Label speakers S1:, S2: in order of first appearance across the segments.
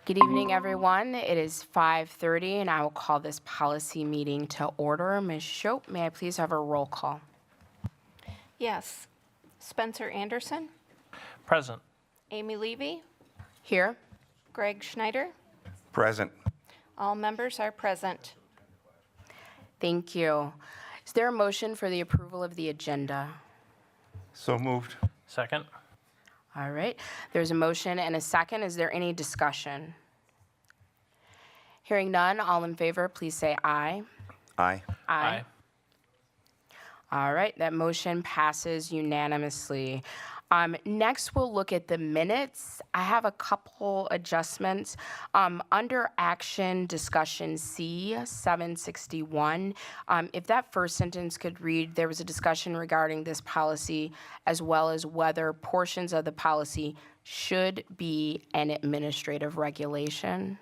S1: Good evening, everyone. It is 5:30, and I will call this policy meeting to order. Ms. Shope, may I please have a roll call?
S2: Yes. Spencer Anderson,
S3: Present.
S2: Amy Levy,
S1: Here.
S2: Greg Schneider.
S4: Present.
S2: All members are present.
S1: Thank you. Is there a motion for the approval of the agenda?
S4: So moved.
S3: Second.
S1: All right. There's a motion and a second. Is there any discussion? Hearing none, all in favor, please say aye.
S4: Aye.
S3: Aye.
S1: All right, that motion passes unanimously. Next, we'll look at the minutes. I have a couple adjustments. Under action discussion C, 761, if that first sentence could read, there was a discussion regarding this policy as well as whether portions of the policy should be an administrative regulation.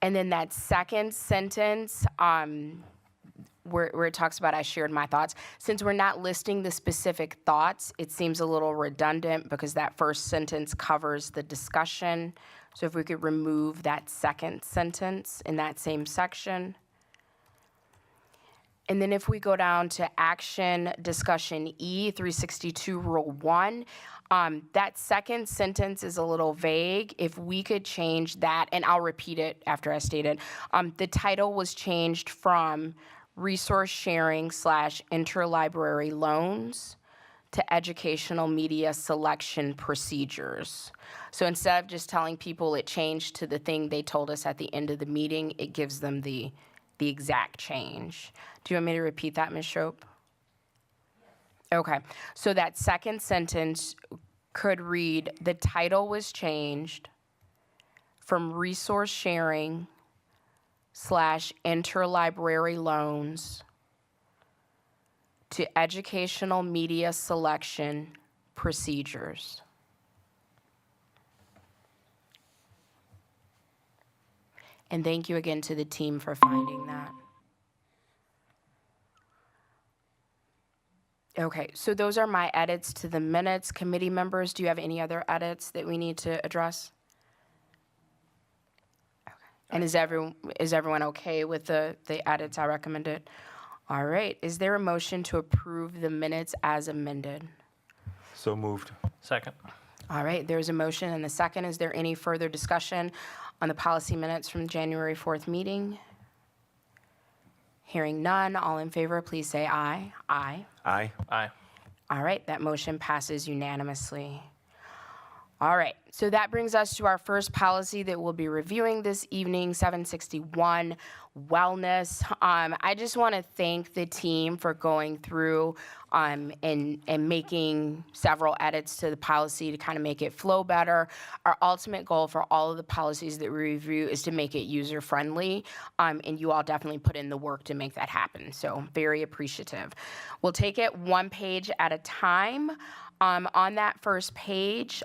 S1: And then that second sentence, where it talks about I shared my thoughts. Since we're not listing the specific thoughts, it seems a little redundant because that first sentence covers the discussion. So if we could remove that second sentence in that same section. And then if we go down to action discussion E, 362 Rule 1, that second sentence is a little vague. If we could change that, and I'll repeat it after I state it. The title was changed from resource sharing / interlibrary loans to educational media selection procedures. So instead of just telling people it changed to the thing they told us at the end of the meeting, it gives them the exact change. Do you want me to repeat that, Ms. Shope? Okay, so that second sentence could read, the title was changed from resource sharing / interlibrary loans to educational media selection procedures. And thank you again to the team for finding that. Okay, so those are my edits to the minutes. Committee members, do you have any other edits that we need to address? And is everyone okay with the edits I recommended? All right, is there a motion to approve the minutes as amended?
S4: So moved.
S3: Second.
S1: All right, there's a motion and a second. Is there any further discussion on the policy minutes from the January 4th meeting? Hearing none, all in favor, please say aye. Aye.
S4: Aye.
S3: Aye.
S1: All right, that motion passes unanimously. All right, so that brings us to our first policy that we'll be reviewing this evening, 761, wellness. I just want to thank the team for going through and making several edits to the policy to kind of make it flow better. Our ultimate goal for all of the policies that we review is to make it user-friendly, and you all definitely put in the work to make that happen, so very appreciative. We'll take it one page at a time. On that first page,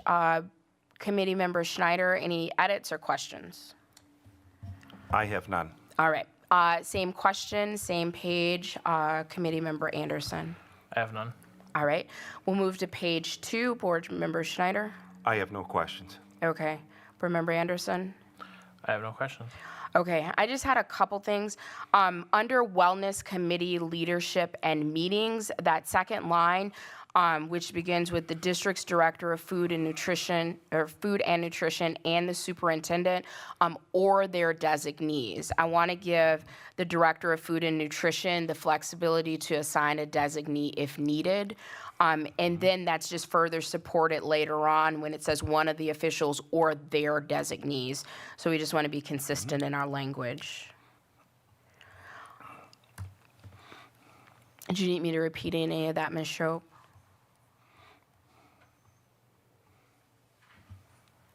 S1: Committee Member Schneider, any edits or questions?
S4: I have none.
S1: All right, same question, same page, Committee Member Anderson.
S3: I have none.
S1: All right, we'll move to page 2, Board Member Schneider.
S4: I have no questions.
S1: Okay, Board Member Anderson.
S3: I have no questions.
S1: Okay, I just had a couple things. Under Wellness Committee Leadership and Meetings, that second line, which begins with the district's director of food and nutrition, and the superintendent, or their designees. I want to give the director of food and nutrition the flexibility to assign a designee if needed. And then that's just further supported later on when it says one of the officials or their designees. So we just want to be consistent in our language. Do you need me to repeat any of that, Ms. Shope?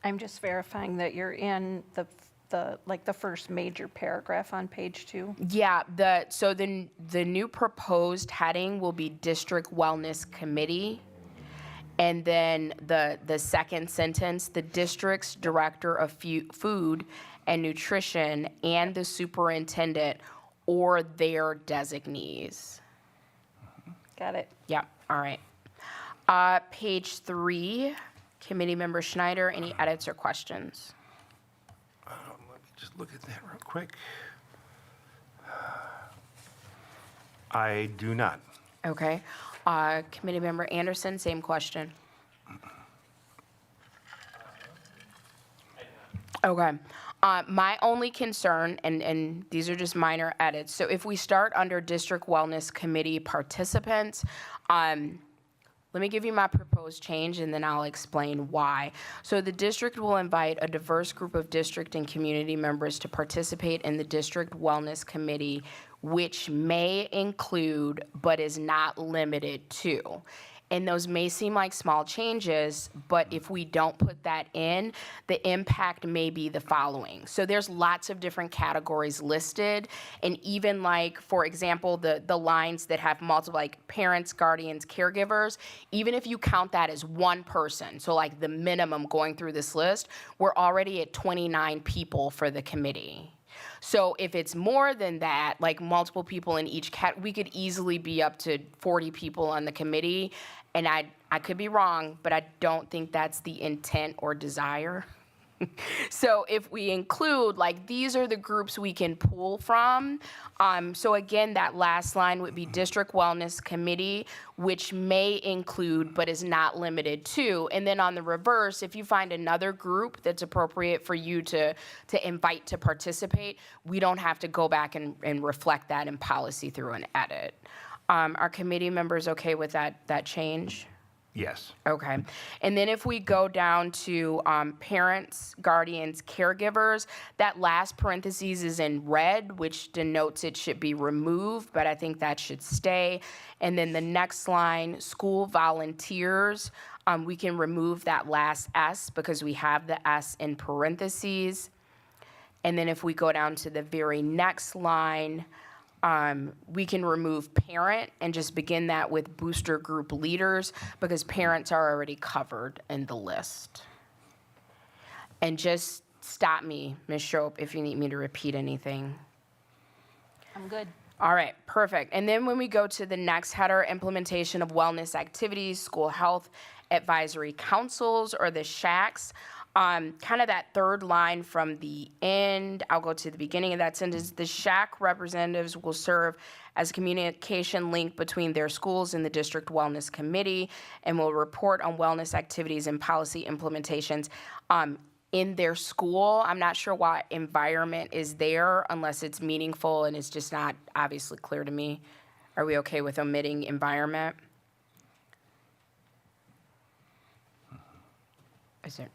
S2: I'm just verifying that you're in the first major paragraph on page 2.
S1: Yeah, so the new proposed heading will be District Wellness Committee. And then the second sentence, the district's director of food and nutrition and the superintendent or their designees.
S2: Got it.
S1: Yeah, all right. Page 3, Committee Member Schneider, any edits or questions?
S4: Let me just look at that real quick. I do not.
S1: Okay. Committee Member Anderson, same question. Okay. My only concern, and these are just minor edits, so if we start under District Wellness Committee participants, let me give you my proposed change, and then I'll explain why. So the district will invite a diverse group of district and community members to participate in the District Wellness Committee, which may include, but is not limited to. And those may seem like small changes, but if we don't put that in, the impact may be the following. So there's lots of different categories listed, and even like, for example, the lines that have multiple, like parents, guardians, caregivers, even if you count that as one person, so like the minimum going through this list, we're already at 29 people for the committee. So if it's more than that, like multiple people in each we could easily be up to 40 people on the committee. And I could be wrong, but I don't think that's the intent or desire. So if we include, like, these are the groups we can pull from. So again, that last line would be District Wellness Committee, which may include, but is not limited to. And then on the reverse, if you find another group that's appropriate for you to invite to participate, we don't have to go back and reflect that in policy through an edit. Are committee members okay with that change?
S4: Yes.
S1: Okay. And then if we go down to parents, guardians, caregivers, that last parentheses is in red, which denotes it should be removed, but I think that should stay. And then the next line, school volunteers, we can remove that last S because we have the S in parentheses. And then if we go down to the very next line, we can remove parent and just begin that with booster group leaders because parents are already covered in the list. And just stop me, Ms. Shope, if you need me to repeat anything.
S2: I'm good.
S1: All right, perfect. And then when we go to the next header, implementation of wellness activities, school health advisory councils, or the SHACs, kind of that third line from the end, I'll go to the beginning of that sentence. The SHAC representatives will serve as a communication link between their schools and the District Wellness Committee and will report on wellness activities and policy implementations in their school. I'm not sure why environment is there unless it's meaningful and it's just not obviously clear to me. Are we okay with omitting environment? Is there?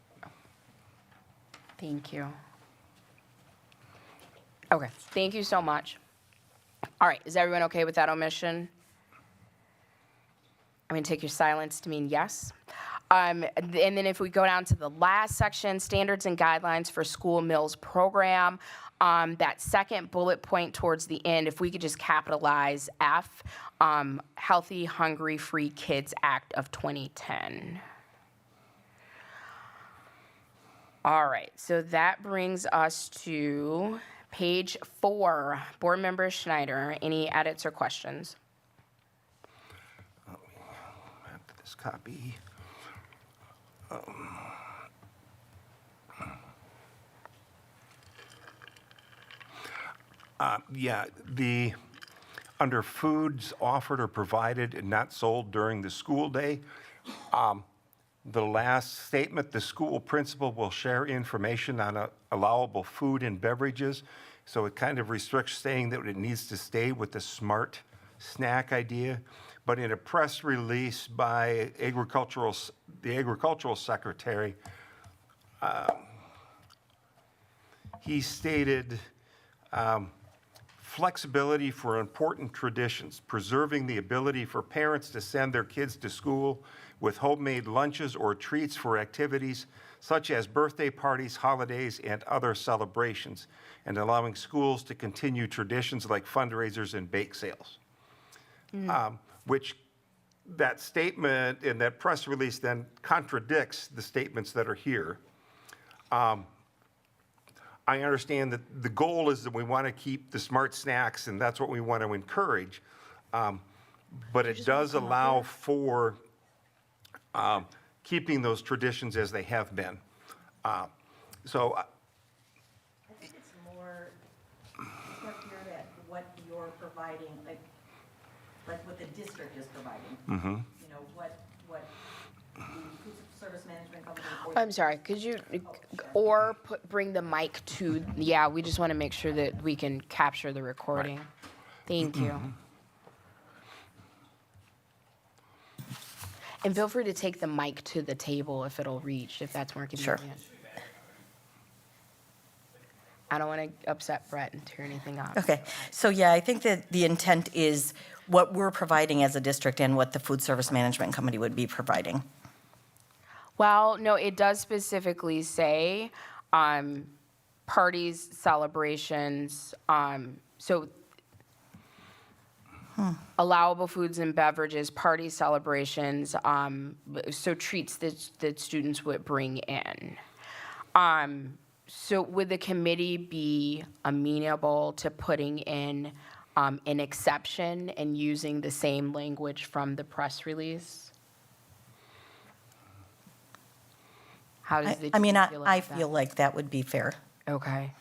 S1: Thank you. Okay, thank you so much. All right, is everyone okay with that omission? I'm gonna take your silence to mean yes. And then if we go down to the last section, standards and guidelines for school meals program, that second bullet point towards the end, if we could just capitalize F, Healthy, Hungry, Free Kids Act of 2010. All right, so that brings us to page 4. Board Member Schneider, any edits or questions?
S4: After this copy. Yeah, under foods offered or provided and not sold during the school day, the last statement, the school principal will share information on allowable food and beverages. So it kind of restricts saying that it needs to stay with the smart snack idea. But in a press release by the agricultural secretary, he stated, flexibility for important traditions, preserving the ability for parents to send their kids to school with homemade lunches or treats for activities such as birthday parties, holidays, and other celebrations, and allowing schools to continue traditions like fundraisers and bake sales. Which that statement in that press release then contradicts the statements that are here. I understand that the goal is that we want to keep the smart snacks, and that's what we want to encourage. But it does allow for keeping those traditions as they have been. So
S5: I think it's more clear that what you're providing, like what the district is providing. You know, what the food service management company. or the-
S1: I'm sorry, could you, or bring the mic to, yeah, we just want to make sure that we can capture the recording. Thank you. And feel free to take the mic to the table if it'll reach, if that's more
S6: Sure.
S1: convenient. I don't want to upset Brett and tear anything up.
S6: Okay, so yeah, I think that the intent is what we're providing as a district and what the food service management company would be providing.
S1: Well, no, it does specifically say parties, celebrations, so allowable foods and beverages, parties, celebrations, so treats that students would bring in. So would the committee be amenable to putting in an exception and using the same language from the press release? How does the
S6: I mean,
S1: team feel
S6: I
S1: about that?
S6: feel like that would be fair.
S1: Okay.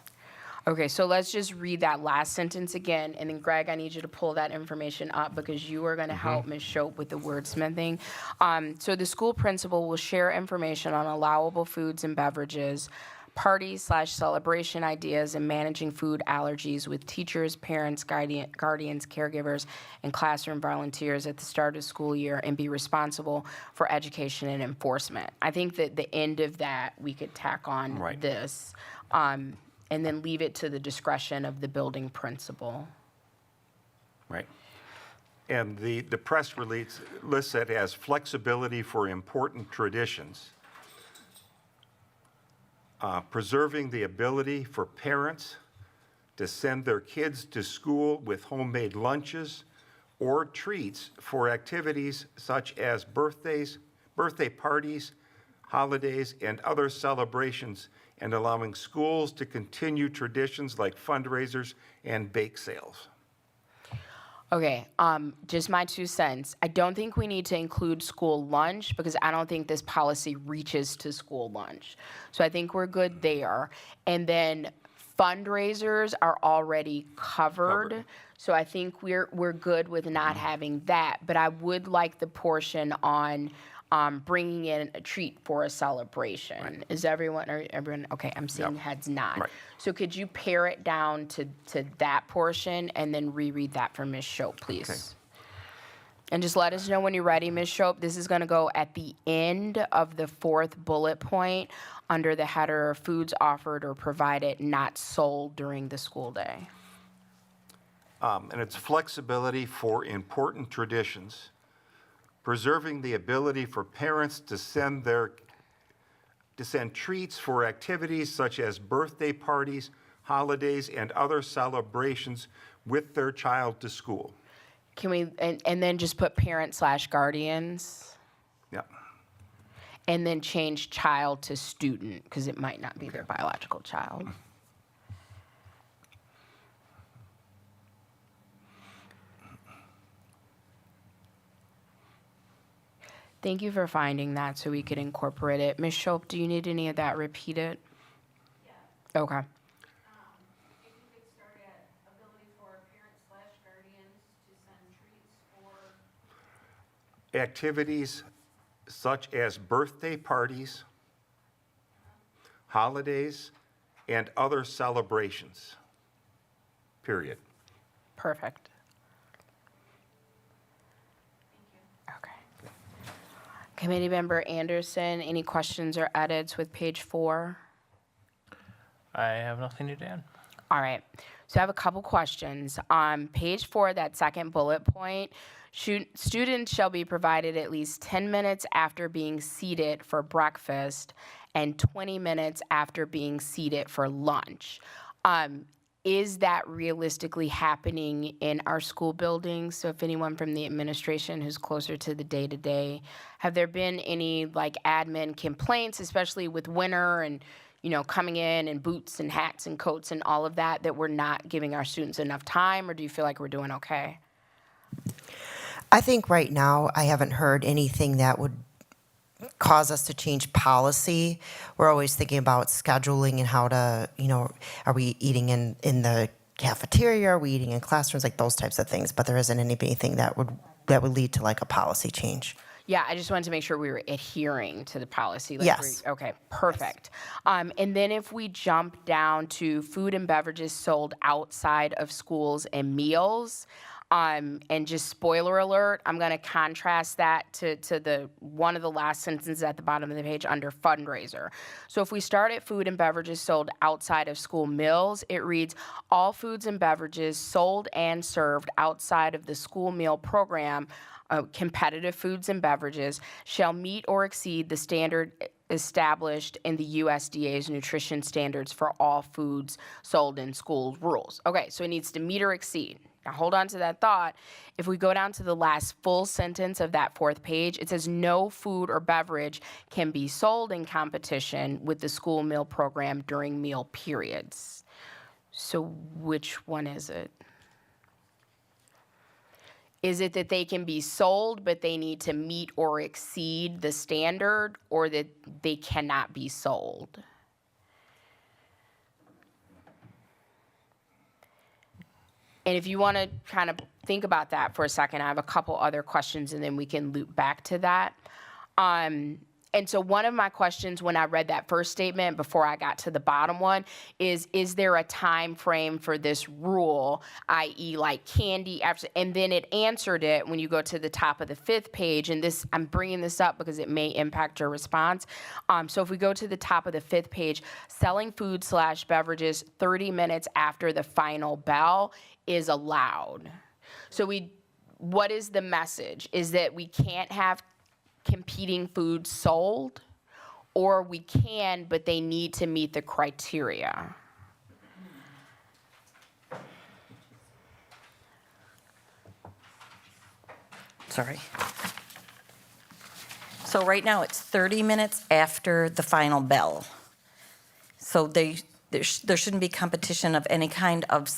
S1: Okay, so let's just read that last sentence again, and then Greg, I need you to pull that information up because you are gonna help Ms. Shope with the wordsmithing. So the school principal will share information on allowable foods and beverages, party/celebration ideas, and managing food allergies with teachers, parents, guardians, caregivers, and classroom volunteers at the start of school year and be responsible for education and enforcement. I think that the end of that, we could tack on
S4: Right.
S1: this, and then leave it to the discretion of the building principal.
S4: Right. And the press release lists it as flexibility for important traditions, preserving the ability for parents to send their kids to school with homemade lunches or treats for activities such as birthday parties, holidays, and other celebrations, and allowing schools to continue traditions like fundraisers and bake sales.
S1: Okay, just my 2 cents. I don't think we need to include school lunch because I don't think this policy reaches to school lunch. So I think we're good there. And then fundraisers are already covered. So I think we're good with not having that. But I would like the portion on bringing in a treat for a celebration. Is everyone, okay, I'm seeing
S4: Yep.
S1: heads nod.
S4: Right.
S1: So could you pare it down to that portion and then reread that for Ms. Shope, please?
S4: Okay.
S1: And just let us know when you're ready, Ms. Shope. This is gonna go at the end of the 4th bullet point under the header, foods offered or provided, not sold during the school day.
S4: And it's flexibility for important traditions, preserving the ability for parents to send treats for activities such as birthday parties, holidays, and other celebrations with their child to school.
S1: Can we, and then just put parent/guardians,
S4: Yeah.
S1: and then change child to student, because it might not be their biological child. Thank you for finding that so we could incorporate it. Ms. Shope, do you need any of that repeated? Yeah. Okay.
S2: If you could start at ability for parents/guardians to send treats for.
S4: Activities such as birthday parties, holidays, and other celebrations. Period.
S1: Perfect. Okay. Committee Member Anderson, any questions or edits with page 4?
S3: I have nothing to add.
S1: All right, so I have a couple questions. On page 4, that second bullet point, students shall be provided at least 10 minutes after being seated for breakfast and 20 minutes after being seated for lunch. Is that realistically happening in our school buildings? So if anyone from the administration who's closer to the day-to-day, have there been any like admin complaints, especially with winter and, you know, coming in boots and hats and coats and all of that, that we're not giving our students enough time, or do you feel like we're doing okay?
S7: I think right now I haven't heard anything that would cause us to change policy. We're always thinking about scheduling and how to, are we eating in the cafeteria? Are we eating in classrooms? Like those types of things. But there isn't anything that would lead to like a policy change.
S1: Yeah, I just wanted to make sure we were adhering to the policy. Like
S7: Yes.
S1: Okay, perfect. And then if we jump down to food and beverages sold outside of schools and meals, and just spoiler alert, I'm going to contrast that to the one of the last sentences at the bottom of the page under fundraiser. So if we start at food and beverages sold outside of school meals, it reads, all foods and beverages sold and served outside of the school meal program, competitive foods and beverages, shall meet or exceed the standard established in the USDA's nutrition standards for all foods sold in schools rules. Okay, so it needs to meet or exceed. Now hold on to that thought. If we go down to the last full sentence of that fourth page, it says no food or beverage can be sold in competition with the school meal program during meal periods. So which one is it? Is it that they can be sold, but they need to meet or exceed the standard, or that they cannot be sold? And if you want to kind of think about that for a second, I have a couple other questions, and then we can loop back to that. And so one of my questions when I read that first statement before I got to the bottom one is there a time frame for this rule, i.e. like candy, and then it answered it when you go to the top of the fifth page, and this, I'm bringing this up because it may impact your response. So if we go to the top of the fifth page, selling food/beverages 30 minutes after the final bell is allowed. So what is the message? Is that we can't have competing foods sold, or we can, but they need to meet the criteria?
S6: Sorry. So right now, it's 30 minutes after the final bell. So there shouldn't be competition of any kind of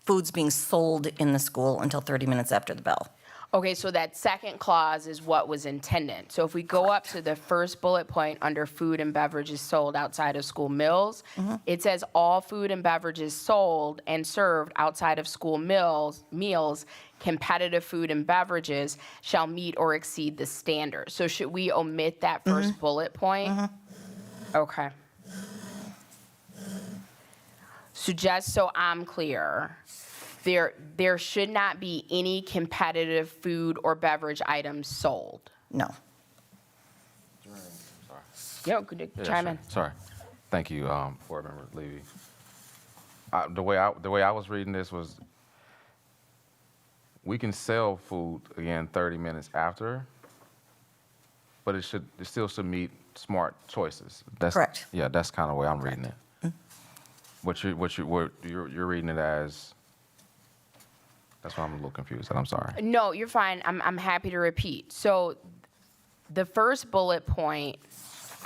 S6: foods being sold in the school until 30 minutes after the bell.
S1: Okay, so that second clause is what was intended. So if we go up to the first bullet point under food and beverages sold outside of school meals, it says all food and beverages sold and served outside of school meals, competitive food and beverages shall meet or exceed the standard. So should we omit that first bullet point? Okay. So just so I'm clear, there should not be any competitive food or beverage items sold.
S6: No.
S1: Yo, could you chime in?
S8: Sorry. Thank you, Board Member Levy. The way I was reading this was, we can sell food again 30 minutes after, but it still should meet smart choices.
S6: Correct.
S8: Yeah, that's kind of the way I'm reading it. What you're reading it as. That's why I'm a little confused, and I'm sorry.
S1: No, you're fine. I'm happy to repeat. So the first bullet point,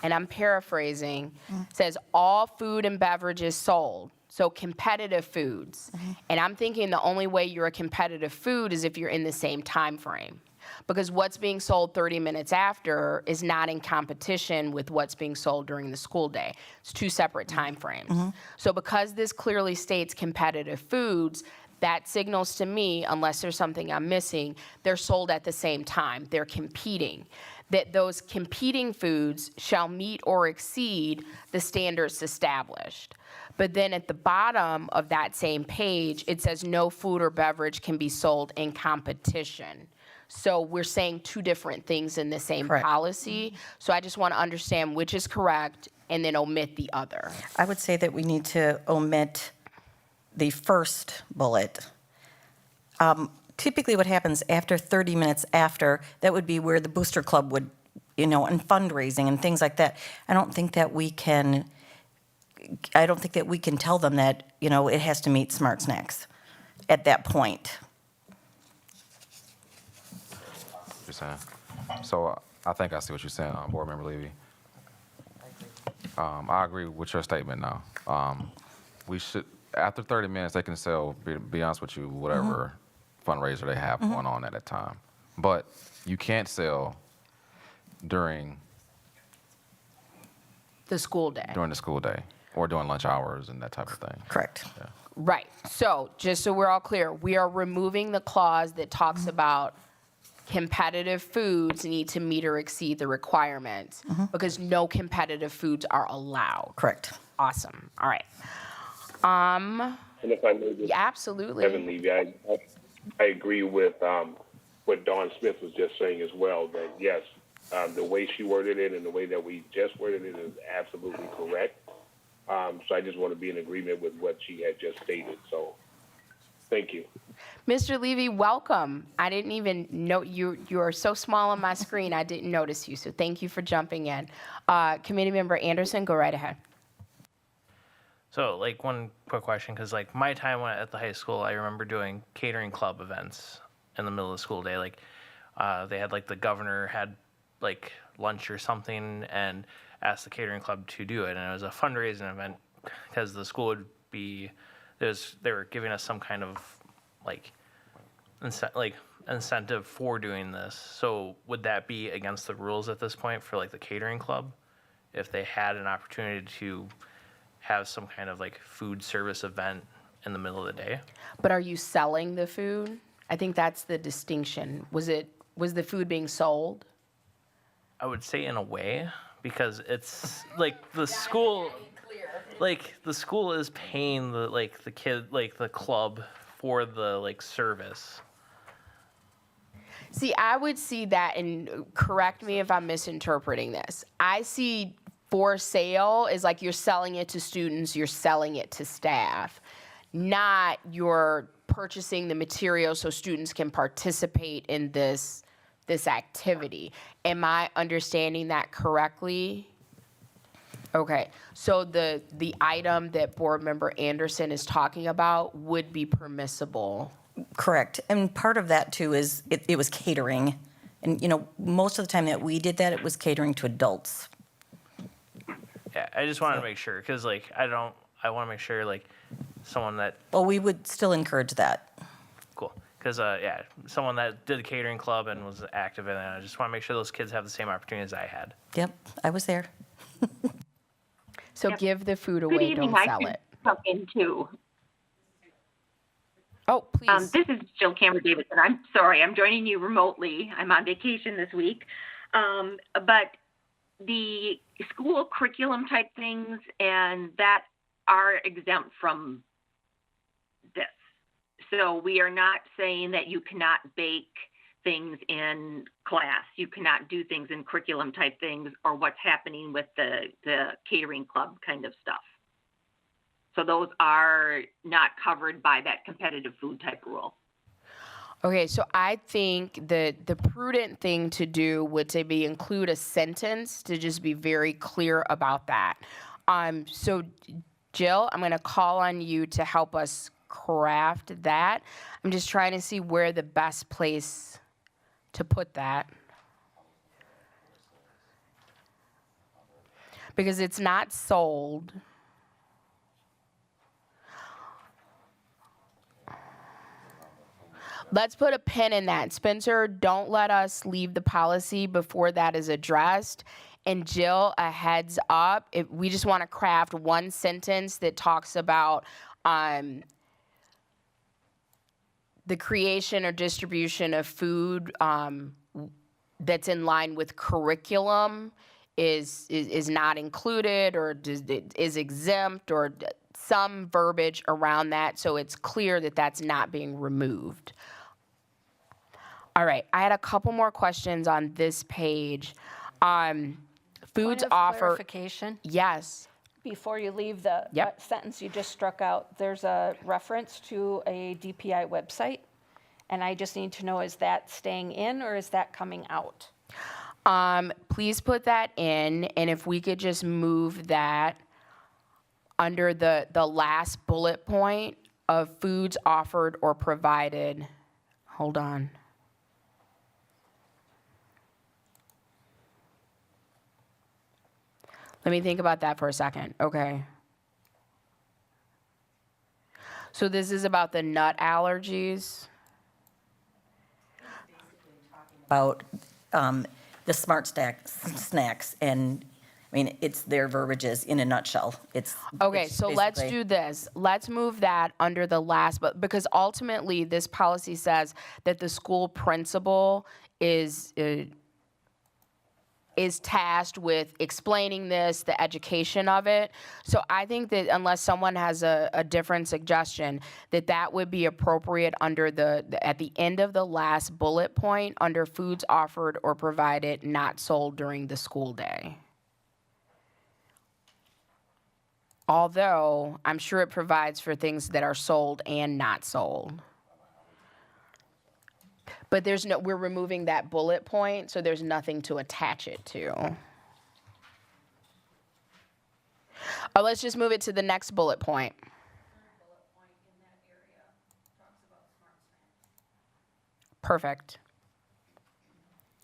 S1: and I'm paraphrasing, says all food and beverages sold. So competitive foods. And I'm thinking the only way you're a competitive food is if you're in the same time frame. Because what's being sold 30 minutes after is not in competition with what's being sold during the school day. It's two separate time frames. So because this clearly states competitive foods, that signals to me, unless there's something I'm missing, they're sold at the same time. They're competing. That those competing foods shall meet or exceed the standards established. But then at the bottom of that same page, it says no food or beverage can be sold in competition. So we're saying two different things in the same
S6: Correct.
S1: policy. So I just want to understand which is correct and then omit the other.
S6: I would say that we need to omit the first bullet. Typically what happens after 30 minutes after, that would be where the booster club would, and fundraising and things like that. I don't think that we can tell them that, it has to meet Smart Snacks at that point.
S8: You're saying. So I think I see what you're saying, Board Member Levy. I agree with your statement now. We should, after 30 minutes, they can sell, be honest with you, whatever fundraiser they have going on at that time. But you can't sell during
S1: The school day.
S8: the school day or during lunch hours and that type of thing.
S6: Correct.
S1: Right. So just so we're all clear, we are removing the clause that talks about competitive foods need to meet or exceed the requirements because no competitive foods are allowed.
S6: Correct.
S1: Awesome. All right.
S9: And if I may just,
S1: Yeah, absolutely.
S9: Kevin Levy, I agree with what Dawn Smith was just saying as well, that yes, the way she worded it and the way that we just worded it is absolutely correct. So I just want to be in agreement with what she had just stated. So thank you.
S1: Mr. Levy, welcome. I didn't even know you are so small on my screen, I didn't notice you. So thank you for jumping in. Committee Member Anderson, go right ahead.
S3: So, like, one quick question, because, like, my time at the high school, I remember doing catering club events in the middle of the school day. Like, they had, like, the governor had, like, lunch or something and asked the catering club to do it. And it was a fundraising event because the school would be, they were giving us some kind of, like, incentive for doing this. So would that be against the rules at this point for, like, the catering club? If they had an opportunity to have some kind of, like, food service event in the middle of the day?
S1: But are you selling the food? I think that's the distinction. Was the food being sold?
S3: I would say in a way, because it's like the school, like the school is paying the kid, like the club for the like service.
S1: See, I would see that, and correct me if I'm misinterpreting this. I see for sale is like you're selling it to students, you're selling it to staff, not you're purchasing the material so students can participate in this activity. Am I understanding that correctly? Okay, so the item that Board Member Anderson is talking about would be permissible.
S6: Correct. And part of that too is it was catering. And, you know, most of the time that we did that, it was catering to adults.
S3: Yeah, I just wanted to make sure, because like I want to make sure like someone that,
S6: Well, we would still encourage that.
S3: cool, because yeah, someone that did the catering club and was active in it, I just want to make sure those kids have the same opportunities I had.
S6: Yep, I was there.
S1: So give the food
S10: Good
S1: away,
S10: evening.
S1: don't
S10: I
S1: sell
S10: could
S1: it.
S10: jump in too.
S1: Oh, please.
S10: This is Jill Cameron Davidson. I'm sorry, I'm joining you remotely. I'm on vacation this week. But the school curriculum type things and that are exempt from this. So we are not saying that you cannot bake things in class. You cannot do things in curriculum type things or what's happening with the catering club kind of stuff. So those are not covered by that competitive food type rule.
S1: Okay, so I think that the prudent thing to do would to be include a sentence to just be very clear about that. So Jill, I'm gonna call on you to help us craft that. I'm just trying to see where the best place to put that. Because it's not sold. Let's put a pin in that. Spencer, don't let us leave the policy before that is addressed. And Jill, a heads up, we just want to craft one sentence that talks about the creation or distribution of food that's in line with curriculum is not included or is exempt, or some verbiage around that so it's clear that that's not being removed. All right, I had a couple more questions on this page. Foods
S2: Point of
S1: offer.
S2: clarification,
S1: Yes.
S2: before you leave the
S1: Yep.
S2: sentence you just struck out, there's a reference to a DPI website, and I just need to know, is that staying in or is that coming out?
S1: Please put that in, and if we could just move that under the last bullet point of foods offered or provided. Hold on. Let me think about that for a second. Okay. So this is about the nut allergies.
S6: About the smart snacks, and, I mean, it's their verbiages in a nutshell.
S1: Okay,
S6: It's
S1: so let's
S6: basically-
S1: do this. Let's move that under the last, but because ultimately this policy says that the school principal is tasked with explaining this, the education of it. So I think that unless someone has a different suggestion, that would be appropriate under at the end of the last bullet point, under foods offered or provided not sold during the school day. Although, I'm sure it provides for things that are sold and not sold. But we're removing that bullet point, so there's nothing to attach it to. Oh, let's just move it to the next bullet point. Perfect.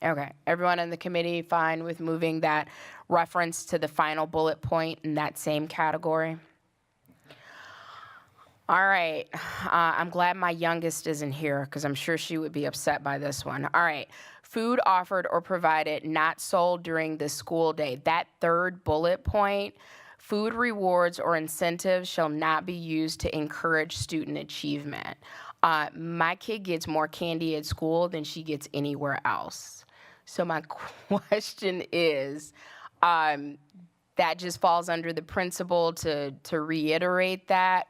S1: Okay, everyone in the committee fine with moving that reference to the final bullet point in that same category? All right, I'm glad my youngest isn't here because I'm sure she would be upset by this one. All right, food offered or provided not sold during the school day. That third bullet point, food rewards or incentives shall not be used to encourage student achievement. My kid gets more candy at school than she gets anywhere else. So my question is, that just falls under the principal to reiterate that?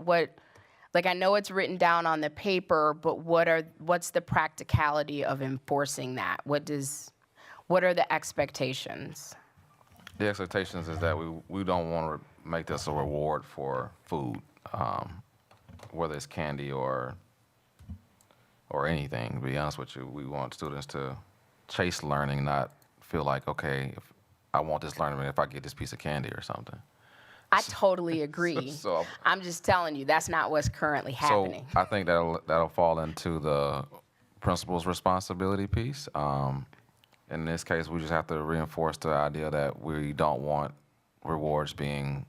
S1: Like, I know it's written down on the paper, but what's the practicality of enforcing that? What are the expectations?
S8: The expectations is that we don't want to make this a reward for food, whether it's candy or anything. To be honest with you, we want students to chase learning, not feel like, okay, if I want this learning if I get this piece of candy or something.
S1: I totally agree.
S8: So-
S1: I'm just telling you, that's not what's currently happening.
S8: So I think that'll fall into the principal's responsibility piece. In this case, we just have to reinforce the idea that we don't want rewards being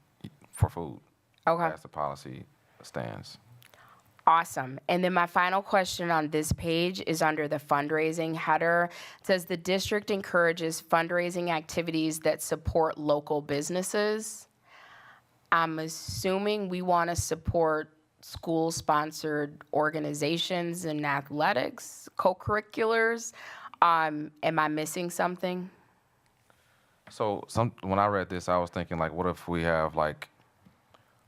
S8: for food.
S1: Okay.
S8: That's the policy stance.
S1: Awesome. And then my final question on this page is under the fundraising header. It says the district encourages fundraising activities that support local businesses. I'm assuming we want to support school-sponsored organizations and athletics, co-curriculars. Am I missing something?
S8: So when I read this, I was thinking, like, what if we have, like,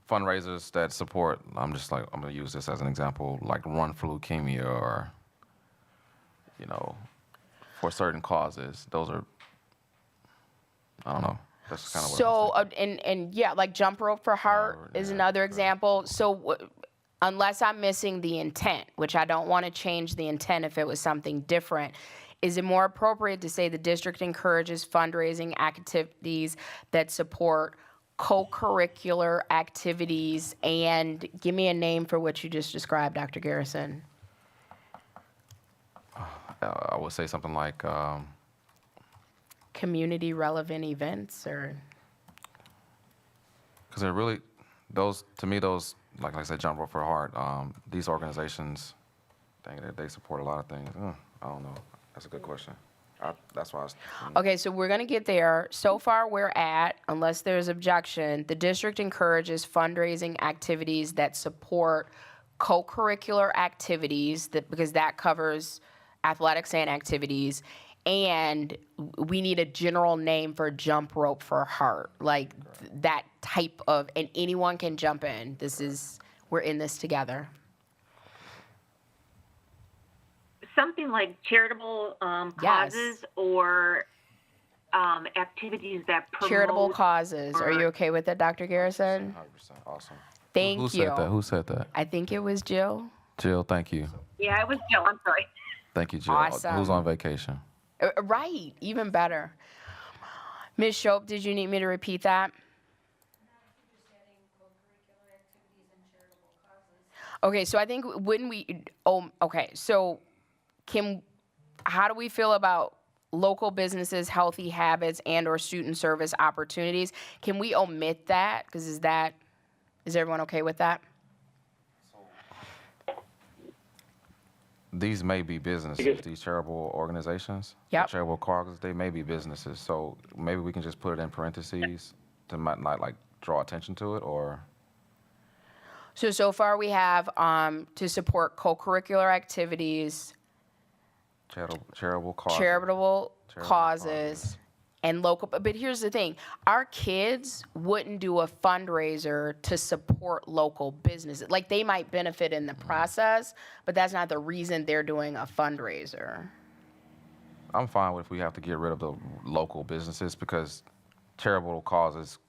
S8: fundraisers that support, I'm going to use this as an example, like Run for Leukemia or, for certain causes. Those are, I don't know. That's kind of what I was thinking.
S1: And yeah, like Jump Rope for Heart is another example. So unless I'm missing the intent, which I don't want to change the intent if it was something different, is it more appropriate to say the district encourages fundraising activities that support co-curricular activities, and give me a name for what you just described, Dr. Garrison?
S8: I would say something like,
S1: Community relevant events, or?
S8: because they're really, those, to me, those, like I said, Jump Rope for Heart, these organizations, they support a lot of things. I don't know. That's a good question. That's why I was.
S1: Okay, so we're gonna get there. So far, we're at, unless there's objection, the district encourages fundraising activities that support co-curricular activities, because that covers athletics and activities, and we need a general name for Jump Rope for Heart, like that type of, and anyone can jump in. We're in this together.
S10: Something like charitable causes or activities that promote
S1: Charitable causes. Are you okay with that, Dr. Garrison?
S8: 100%. Awesome.
S1: Thank
S8: Who
S1: you.
S8: said that? Who said that?
S1: I think it was Jill.
S8: Jill, thank you.
S10: Yeah, it was Jill. I'm sorry.
S8: Thank you, Jill.
S1: Awesome.
S8: Who's on vacation?
S1: Right, even better. Ms. Shope, did you need me to repeat that? Okay, so I think wouldn't we, okay, so how do we feel about local businesses, healthy habits, and or student service opportunities? Can we omit that? Because is everyone okay with that?
S8: these may be businesses, these charitable organizations.
S1: Yep.
S8: Charitable causes, they may be businesses. So maybe we can just put it in parentheses to not like draw attention to it, or
S1: So far we have to support co-curricular activities,
S8: charitable causes.
S1: charitable
S8: Charitable
S1: causes, and local. But here's the thing: our kids wouldn't do a fundraiser to support local businesses. Like, they might benefit in the process, but that's not the reason they're doing a fundraiser.
S8: I'm fine with if we have to get rid of the local businesses, because charitable causes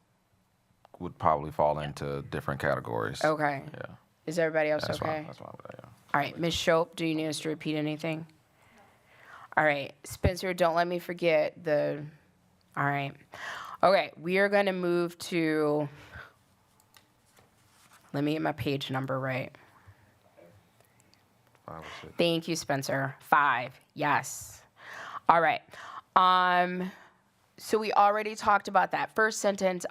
S8: would probably fall into different categories.
S1: Okay.
S8: Yeah.
S1: Is everybody else
S8: That's
S1: okay?
S8: fine. That's fine with that, yeah.
S1: All right, Ms. Shope, do you need us to repeat anything? All right, Spencer, don't let me forget all right. Okay, we are gonna move to, let me get my page number right.
S8: 5 or 6.
S1: Thank you, Spencer. 5, yes. All right. So we already talked about that first sentence.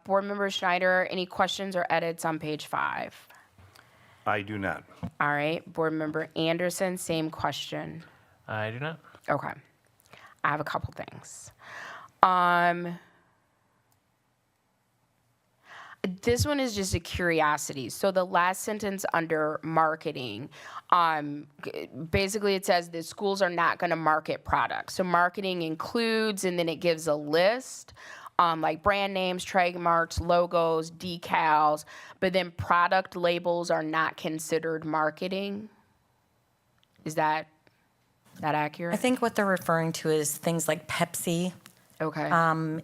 S1: Board Member Schneider, any questions or edits on page 5?
S4: I do not.
S1: All right, Board Member Anderson, same question.
S3: I do not.
S1: Okay. I have a couple things. This one is just a curiosity. So the last sentence under marketing, basically it says that schools are not going to market products. So marketing includes, and then it gives a list, like brand names, trademarks, logos, decals, but then product labels are not considered marketing. Is that accurate?
S6: I think what they're referring to is things like Pepsi.
S1: Okay.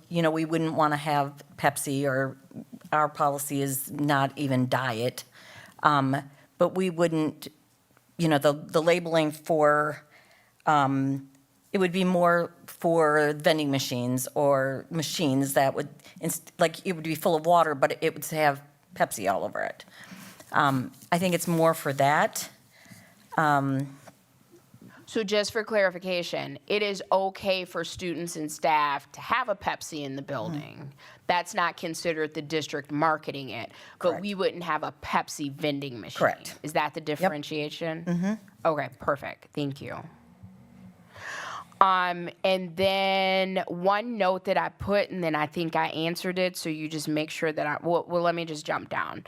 S6: We wouldn't want to have Pepsi, or our policy is not even diet. But we wouldn't, the labeling for, it would be more for vending machines or machines that would, like, it would be full of water, but it would have Pepsi all over it. I think it's more for that.
S1: So just for clarification, it is okay for students and staff to have a Pepsi in the building. That's not considered the district marketing it, but
S6: Correct.
S1: we wouldn't have a Pepsi vending machine.
S6: Correct.
S1: Is that the differentiation? Mm-hmm. Okay, perfect. Thank you. And then one note that I put, and then I think I answered it, so you just make sure that well, let me just jump down.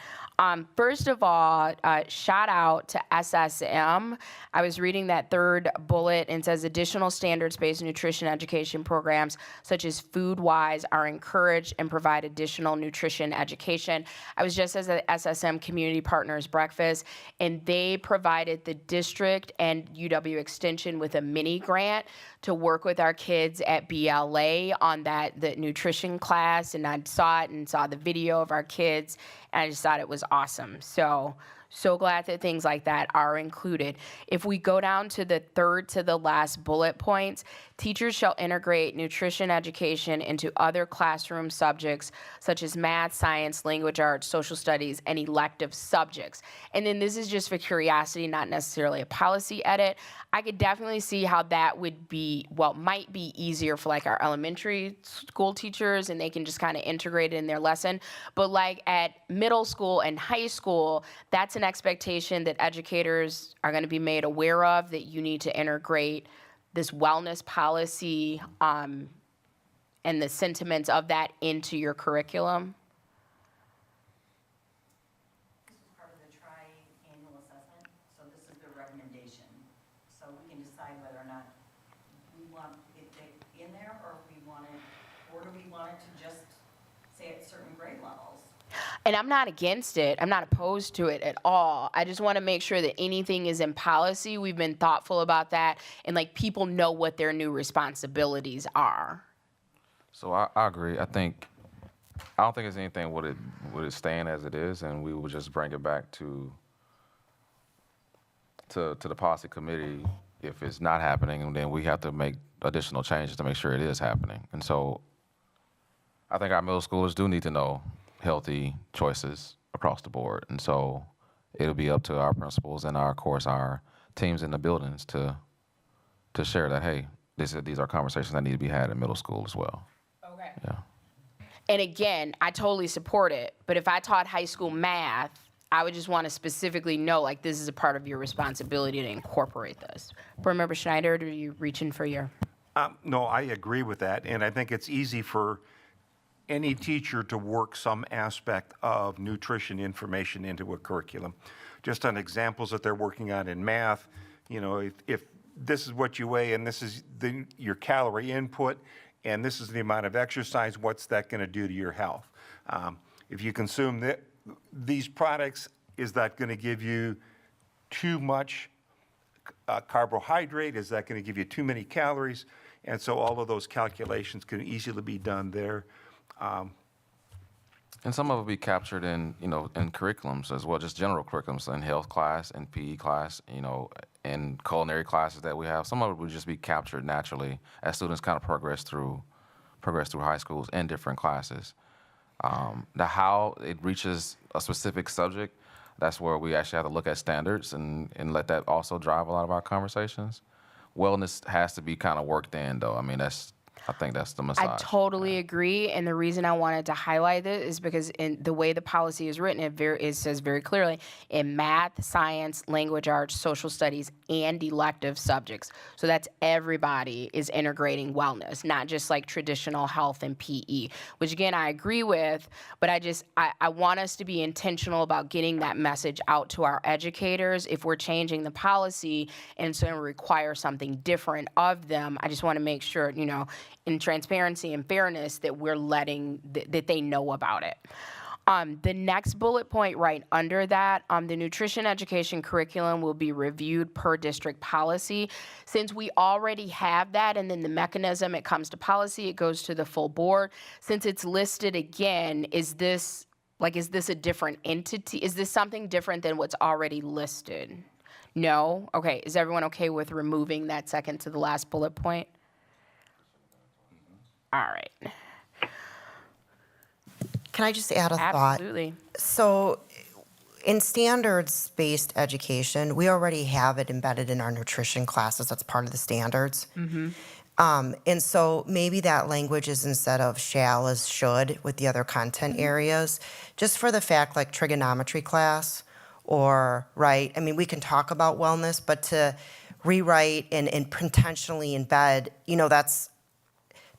S1: First of all, shout out to SSM. I was reading that third bullet, and it says additional standards-based nutrition education programs such as FoodWise are encouraged and provide additional nutrition education. I was just at the SSM Community Partners Breakfast, and they provided the district and UW Extension with a mini grant to work with our kids at BLA on the nutrition class, and I saw it and saw the video of our kids, and I just thought it was awesome. So glad that things like that are included. If we go down to the third to the last bullet points, teachers shall integrate nutrition education into other classroom subjects such as math, science, language arts, social studies, and elective subjects. And then this is just for curiosity, not necessarily a policy edit. I could definitely see how that would be, might be easier for like our elementary school teachers, and they can just kind of integrate it in their lesson. But like at middle school and high school, that's an expectation that educators are going to be made aware of, that you need to integrate this wellness policy and the sentiments of that into your curriculum.
S5: This is part of the tri-annual assessment, so this is the recommendation. So we can decide whether or not we want it in there, or if we want it, or do we want it to just say at certain grade levels?
S1: And I'm not against it. I'm not opposed to it at all. I just want to make sure that anything is in policy. We've been thoughtful about that, and like people know what their new responsibilities are.
S8: So I agree. I don't think there's anything with it staying as it is, and we would just bring it back to the policy committee if it's not happening, and then we have to make additional changes to make sure it is happening. And so I think our middle schoolers do need to know healthy choices across the board, and so it'll be up to our principals and our teams in the buildings to share that, hey, these are conversations that need to be had in middle school as well.
S1: Okay.
S8: Yeah.
S1: And again, I totally support it, but if I taught high school math, I would just want to specifically know, like, this is a part of your responsibility to incorporate this. Board Member Schneider, are you reaching for your?
S4: No, I agree with that, and I think it's easy for any teacher to work some aspect of nutrition information into a curriculum. Just on examples that they're working on in math, you know, if this is what you weigh and this is your calorie input and this is the amount of exercise, what's that going to do to your health? If you consume these products, is that going to give you too much carbohydrate? Is that going to give you too many calories? And so all of those calculations can easily be done there.
S8: And some of it will be captured in, you know, in curriculums as well, just general curriculums, in health class, in PE class, you know, in culinary classes that we have. Some of it will just be captured naturally as students kind of progress through high schools in different classes. The how it reaches a specific subject, that's where we actually have to look at standards and let that also drive a lot of our conversations. Wellness has to be kind of worked in, though. I mean, I think that's the massage.
S1: I totally agree, and the reason I wanted to highlight it is because in the way the policy is written, it says very clearly in math, science, language arts, social studies, and elective subjects. So that's everybody is integrating wellness, not just like traditional health and PE, which again I agree with, but I want us to be intentional about getting that message out to our educators. If we're changing the policy and it's going to require something different of them, I just want to make sure, you know, in transparency and fairness, that we're letting, that they know about it. The next bullet point right under that, the nutrition education curriculum will be reviewed per district policy. Since we already have that, and then the mechanism, it comes to policy, it goes to the full board. Since it's listed again, is this a different entity? Is this something different than what's already listed? No? Okay, is everyone okay with removing that second to the last bullet point? All right.
S7: Can I just add a thought?
S1: Absolutely.
S7: So in standards-based education, we already have it embedded in our nutrition classes. That's part of the standards. And so maybe that language is instead of shall is should with the other content areas, just for the fact like trigonometry class or, right, I mean, we can talk about wellness, but to rewrite and intentionally embed, you know, that's,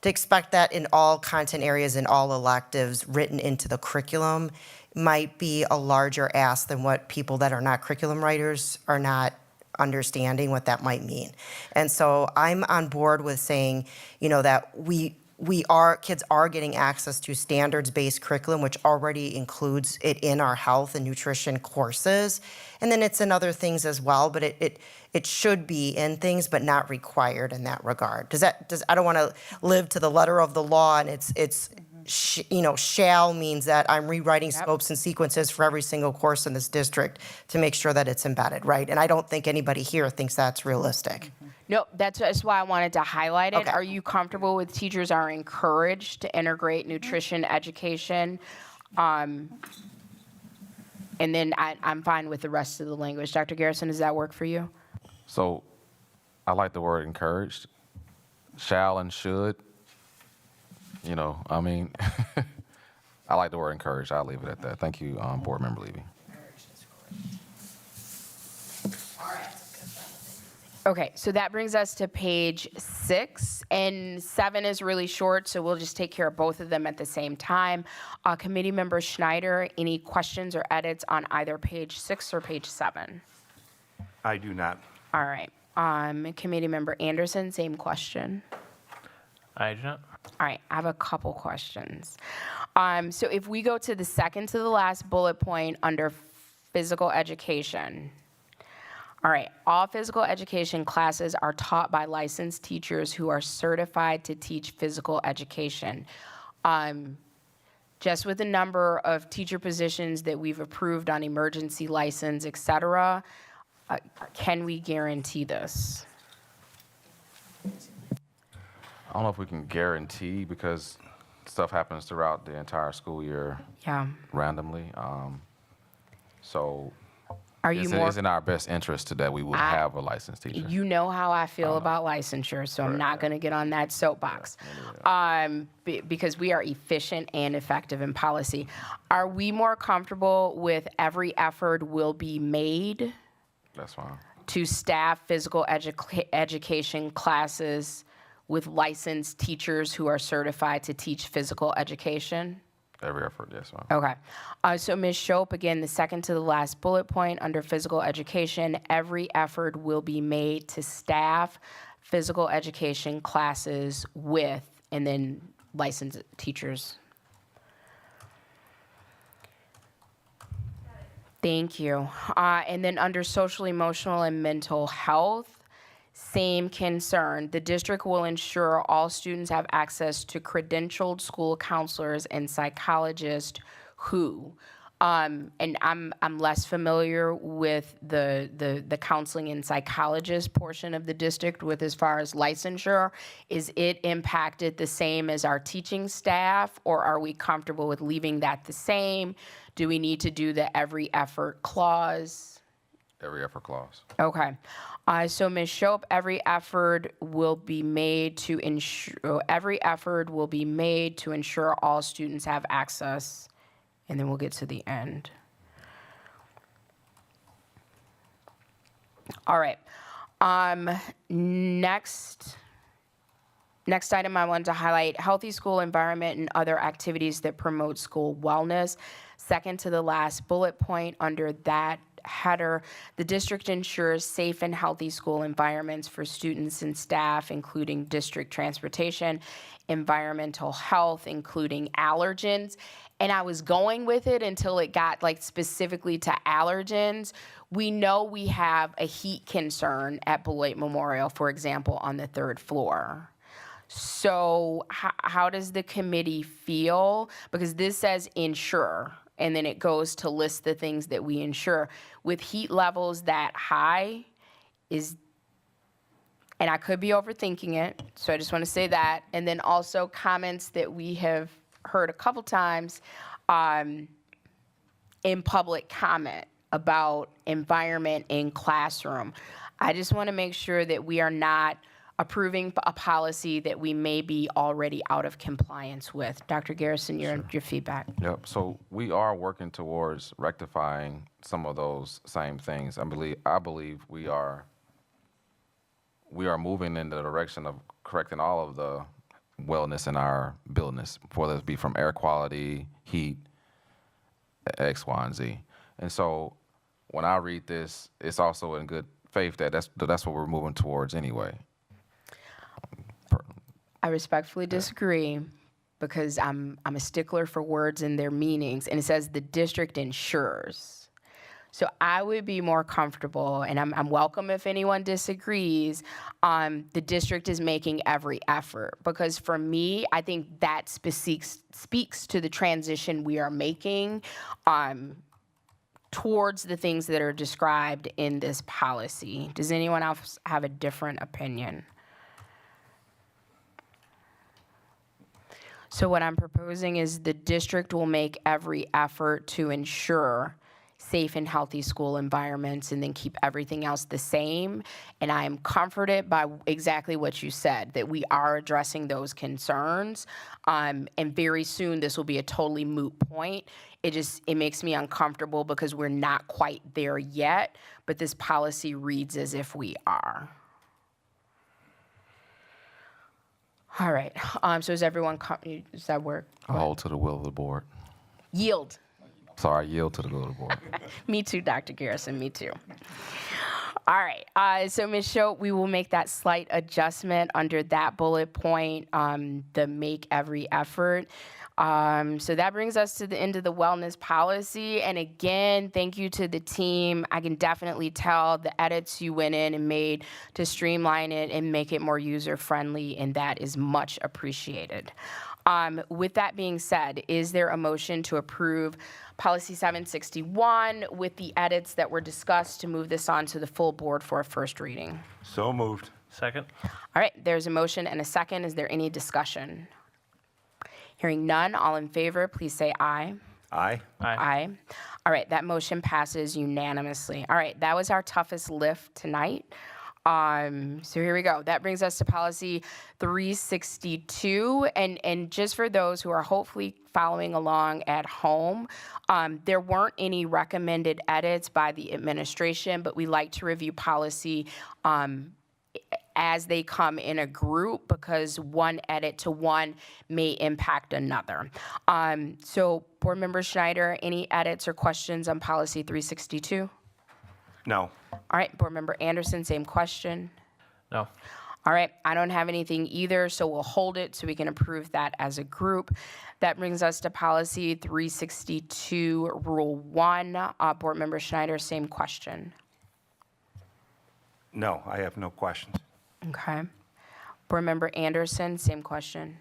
S7: to expect that in all content areas and all electives written into the curriculum might be a larger ask than what people that are not curriculum writers are not understanding what that might mean. And so I'm on board with saying, you know, that kids are getting access to standards-based curriculum, which already includes it in our health and nutrition courses. And then it's in other things as well, but it should be in things, but not required in that regard. I don't want to live to the letter of the law, and it's you know, shall means that I'm rewriting scopes and sequences for every single course in this district to make sure that it's embedded, right? And I don't think anybody here thinks that's realistic.
S1: No, that's why I wanted to highlight it.
S7: Okay.
S1: Are you comfortable with teachers are encouraged to integrate nutrition education? And then I'm fine with the rest of the language. Dr. Garrison, does that work for you?
S8: So I like the word encouraged, shall and should. You know, I mean, I like the word encouraged. I'll leave it at that. Thank you, Board Member Levy.
S1: Okay, so that brings us to page 6, and 7 is really short, so we'll just take care of both of them at the same time. Committee Member Schneider, any questions or edits on either page 6 or page 7?
S4: I do not.
S1: All right. Committee Member Anderson, same question.
S3: I do not.
S1: All right, I have a couple questions. So if we go to the second to the last bullet point under physical education. All right, all physical education classes are taught by licensed teachers who are certified to teach physical education. Just with the number of teacher positions that we've approved on emergency license, et cetera, can we guarantee this?
S8: I don't know if we can guarantee because stuff happens throughout the entire school year
S1: Yeah.
S8: randomly. So
S1: Are you more?
S8: It's in our best interest that we would have a licensed teacher.
S1: You know how I feel about licensure, so I'm not going to get on that soapbox. Because we are efficient and effective in policy. Are we more comfortable with every effort will be made
S8: That's fine.
S1: to staff physical education classes with licensed teachers who are certified to teach physical education?
S8: Every effort, yes, ma'am.
S1: Okay. So Ms. Shope, again, the second to the last bullet point under physical education, every effort will be made to staff physical education classes with, and then licensed teachers. Thank you. And then under social, emotional, and mental health, same concern. The district will ensure all students have access to credentialed school counselors and psychologists who, and I'm less familiar with the counseling and psychologist portion of the district with as far as licensure. Is it impacted the same as our teaching staff, or are we comfortable with leaving that the same? Do we need to do the every effort clause?
S8: Every effort clause.
S1: Okay. So Ms. Shope, every effort will be made to ensure all students have access, and then we'll get to the end. All right. Next item I wanted to highlight, healthy school environment and other activities that promote school wellness. Second to the last bullet point under that header, the district ensures safe and healthy school environments for students and staff, including district transportation, environmental health, including allergens. And I was going with it until it got like specifically to allergens. We know we have a heat concern at Beloit Memorial, for example, on the 3rd floor. So how does the committee feel? Because this says ensure, and then it goes to list the things that we ensure. With heat levels that high, and I could be overthinking it, so I just want to say that. And then also comments that we have heard a couple times in public comment about environment in classroom. I just want to make sure that we are not approving a policy that we may be already out of compliance with. Dr. Garrison, your feedback.
S8: Yep. So we are working towards rectifying some of those same things. I believe we are moving in the direction of correcting all of the wellness in our buildings, whether it be from air quality, heat, X, Y, and Z. And so when I read this, it's also in good faith that that's what we're moving towards anyway.
S1: I respectfully disagree because I'm a stickler for words and their meanings, and it says the district ensures. So I would be more comfortable, and I'm welcome if anyone disagrees, the district is making every effort. Because for me, I think that speaks to the transition we are making towards the things that are described in this policy. Does anyone else have a different opinion? So what I'm proposing is the district will make every effort to ensure safe and healthy school environments and then keep everything else the same. And I am comforted by exactly what you said, that we are addressing those concerns. And very soon this will be a totally moot point. It makes me uncomfortable because we're not quite there yet, but this policy reads as if we are. All right, so is everyone, does that work?
S8: I hold to the will of the board.
S1: Yield.
S8: Sorry, I yield to the will of the board.
S1: Me too, Dr. Garrison, me too. All right, so Ms. Shope, we will make that slight adjustment under that bullet point, the make every effort. So that brings us to the end of the wellness policy. And again, thank you to the team. I can definitely tell the edits you went in and made to streamline it and make it more user-friendly, and that is much appreciated. With that being said, is there a motion to approve Policy 761 with the edits that were discussed to move this on to the full board for a first reading?
S4: So moved.
S3: Second?
S1: All right, there's a motion and a second. Is there any discussion? Hearing none, all in favor, please say aye.
S4: Aye.
S1: Aye. All right, that motion passes unanimously. All right, that was our toughest lift tonight. So here we go. That brings us to policy 362. And just for those who are hopefully following along at home, there weren't any recommended edits by the administration, but we like to review policy as they come in a group because one edit to one may impact another. So Board Member Schneider, any edits or questions on policy 362?
S4: No.
S1: All right, Board Member Anderson, same question.
S3: No.
S1: All right, I don't have anything either, so we'll hold it so we can approve that as a group. That brings us to policy 362, Rule 1. Board Member Schneider, same question.
S4: No, I have no questions.
S1: Okay. Board Member Anderson, same question.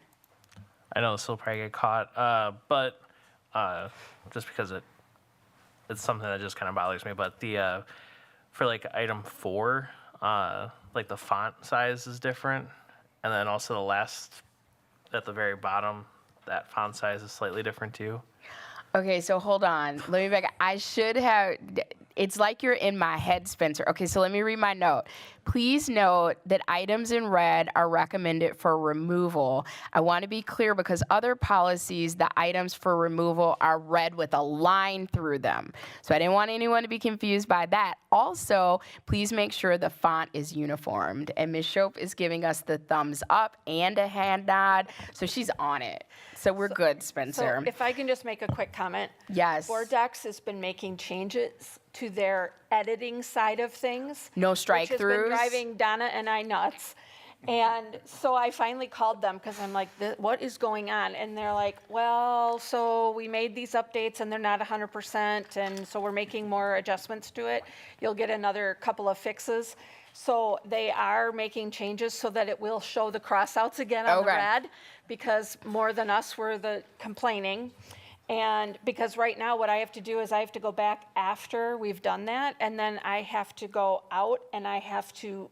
S3: I know this will probably get caught, but just because it's something that just kind of bothers me. But the for like item 4, like the font size is different, and then also the last at the very bottom, that font size is slightly different too.
S1: Okay, so hold on. Let me back. I should have. It's like you're in my head, Spencer. Okay, so let me read my note. Please note that items in red are recommended for removal. I want to be clear because other policies, the items for removal are red with a line through them. So I didn't want anyone to be confused by that. Also, please make sure the font is uniformed. And Ms. Shope is giving us the thumbs up and a hand nod, so she's on it. So we're good, Spencer.
S2: So if I can just make a quick comment.
S1: Yes.
S2: Board Docs has been making changes to their editing side of things.
S1: No
S2: Which has been
S1: strike-throughs?
S2: driving Donna and I nuts. And so I finally called them because I'm like, what is going on? And they're like, well, so we made these updates and they're not 100%. And so we're making more adjustments to it. You'll get another couple of fixes. So they are making changes so that it will show the crossouts again on the
S1: Okay.
S2: red, because more than us were the complaining. And because right now what I have to do is I have to go back after we've done that, and then I have to go out and I have to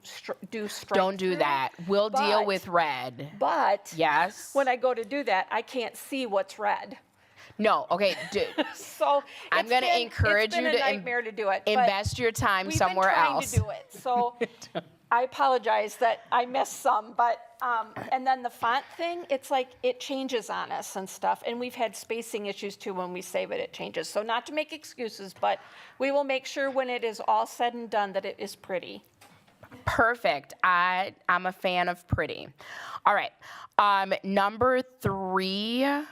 S2: do strike
S1: Don't do
S2: through.
S1: that. We'll deal
S2: But-
S1: with red.
S2: But
S1: Yes?
S2: when I go to do that, I can't see what's red.
S1: No, okay,
S2: So
S1: I'm
S2: it's
S1: gonna
S2: been-
S1: encourage you
S2: It's
S1: to
S2: been a nightmare to do it. but
S1: invest your time somewhere
S2: We've been trying
S1: else.
S2: to do it, so I apologize that I missed some, but, and then the font thing, it's like, it changes on us and stuff, and we've had spacing issues too when we save it, it changes. So not to make excuses, but we will make sure when it is all said and done that it is pretty.
S1: Perfect. I'm a fan of pretty. All right. Number 3,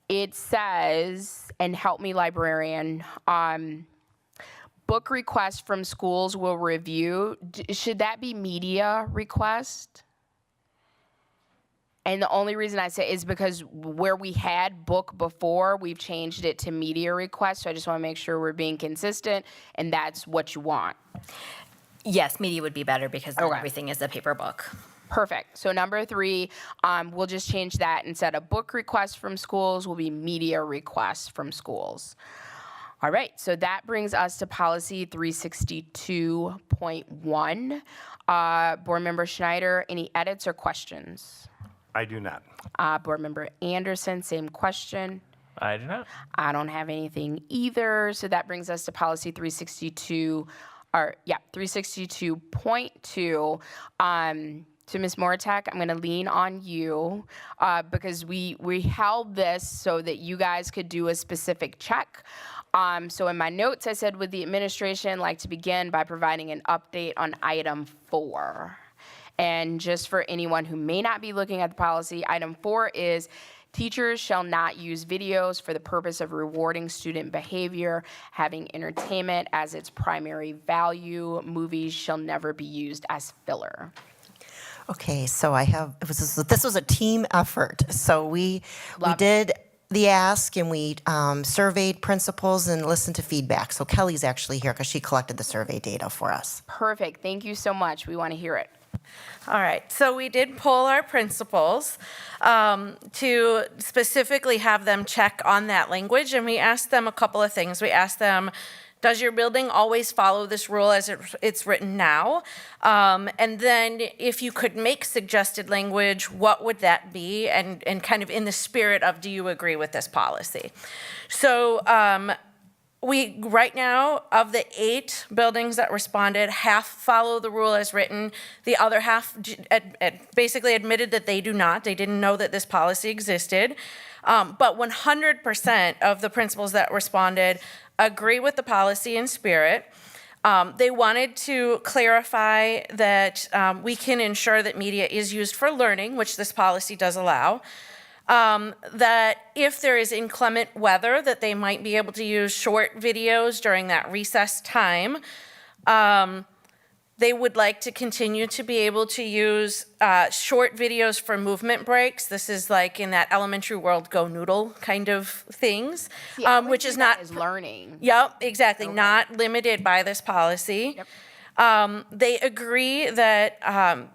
S1: it says, and help me, librarian, book requests from schools will review. Should that be media request? And the only reason I say is because where we had book before, we've changed it to media request. So I just want to make sure we're being consistent, and that's what you want.
S6: Yes, media would be better because then
S1: Okay.
S6: everything is a paper book.
S1: Perfect. So number 3, we'll just change that. Instead of book requests from schools, will be media requests from schools. All right, so that brings us to policy 362.1. Board Member Schneider, any edits or questions?
S4: I do not.
S1: Board Member Anderson, same question.
S3: I do not.
S1: I don't have anything either, so that brings us to policy 362.2. So Ms. Moratek, I'm going to lean on you because we held this so that you guys could do a specific check. So in my notes, I said, would the administration like to begin by providing an update on item 4? And just for anyone who may not be looking at the policy, item 4 is teachers shall not use videos for the purpose of rewarding student behavior, having entertainment as its primary value. Movies shall never be used as filler.
S7: Okay, so this was a team effort. So we
S1: Love
S7: did the ask and we surveyed principals and listened to feedback. So Kelly's actually here because she collected the survey data for us.
S1: Perfect. Thank you so much. We want to hear it.
S11: All right, so we did poll our principals to specifically have them check on that language, and we asked them a couple of things. We asked them, Does your building always follow this rule as it's written now? And then if you could make suggested language, what would that be? And kind of in the spirit of, do you agree with this policy? So we, right now, of the 8 buildings that responded, half follow the rule as written. The other half basically admitted that they do not. They didn't know that this policy existed. But 100% of the principals that responded agree with the policy and spirit. They wanted to clarify that we can ensure that media is used for learning, which this policy does allow. That if there is inclement weather, that they might be able to use short videos during that recess time. They would like to continue to be able to use short videos for movement breaks. This is like in that elementary world, go noodle kind of things, which is not
S1: Is learning.
S11: Yep, exactly. Not limited by this policy.
S1: Yep.
S11: They agree that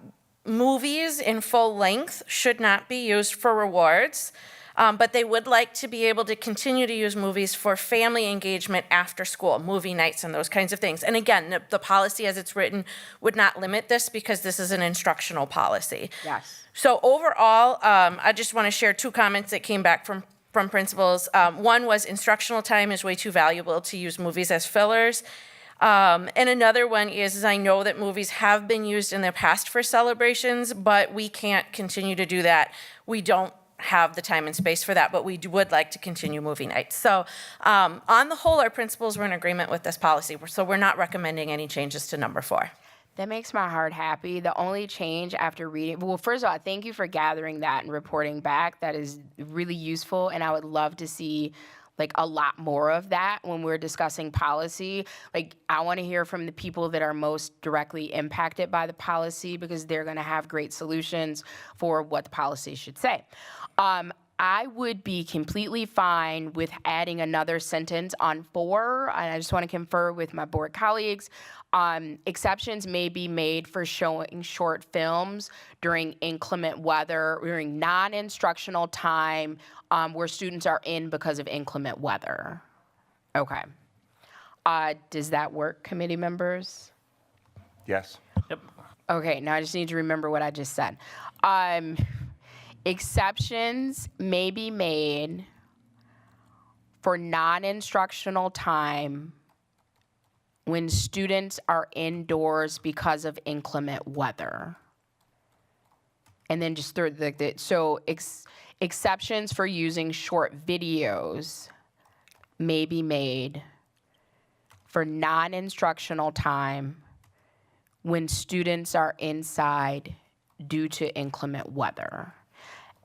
S11: movies in full length should not be used for rewards, but they would like to be able to continue to use movies for family engagement after school, movie nights and those kinds of things. And again, the policy as it's written would not limit this because this is an instructional policy.
S1: Yes.
S11: So overall, I just want to share 2 comments that came back from principals. One was instructional time is way too valuable to use movies as fillers. And another one is I know that movies have been used in the past for celebrations, but we can't continue to do that. We don't have the time and space for that, but we would like to continue movie nights. So on the whole, our principals were in agreement with this policy. So we're not recommending any changes to number 4.
S1: That makes my heart happy. The only change after reading, well, first of all, thank you for gathering that and reporting back. That is really useful, and I would love to see like a lot more of that when we're discussing policy. Like, I want to hear from the people that are most directly impacted by the policy because they're going to have great solutions for what the policy should say. I would be completely fine with adding another sentence on 4, and I just want to confer with my board colleagues. Exceptions may be made for showing short films during inclement weather, during non-instructional time, where students are in because of inclement weather. Okay. Does that work, committee members?
S4: Yes.
S3: Yep.
S1: Okay, now I just need to remember what I just said. Exceptions may be made for non-instructional time when students are indoors because of inclement weather. And then just exceptions for using short videos may be made for non-instructional time when students are inside due to inclement weather.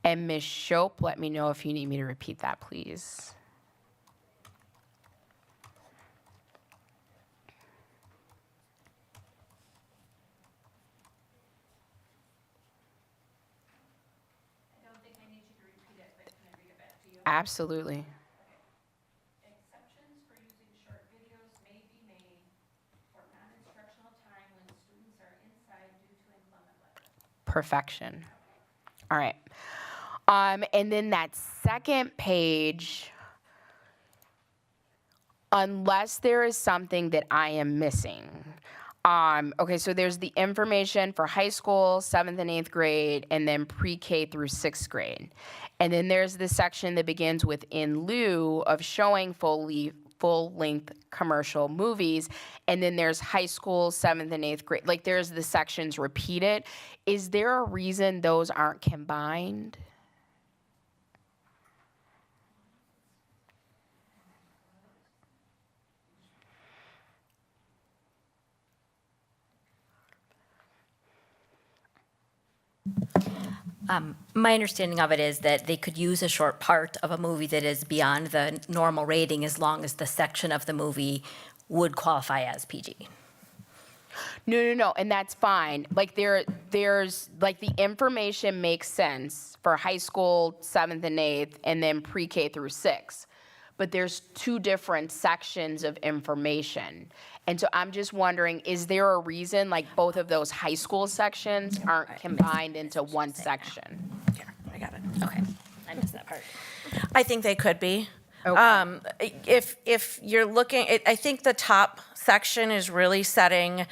S1: And Ms. Shope, let me know if you need me to repeat that, please.
S2: I don't think I need you to repeat it, but can I read it back to you?
S1: Absolutely.
S2: Exceptions for using short videos may be made for non-instructional time when students are inside due to inclement weather.
S1: Perfection. All right. And then that second page, unless there is something that I am missing. Okay, so there's the information for high school, 7th and 8th grade, and then pre-K through 6th grade. And then there's the section that begins with in lieu of showing full-length commercial movies. And then there's high school, 7th and 8th grade. Like, there's the sections repeated. Is there a reason those aren't combined?
S12: My understanding of it is that they could use a short part of a movie that is beyond the normal rating as long as the section of the movie would qualify as PG.
S1: No, and that's fine. Like there's like the information makes sense for high school, 7th and 8th, and then pre-K through 6. But there's 2 different sections of information. And so I'm just wondering, is there a reason like both of those high school sections aren't combined into one section?
S11: Here, I got it.
S12: Okay, I missed that part.
S11: I think they could be. If you're looking, I think the top section is really setting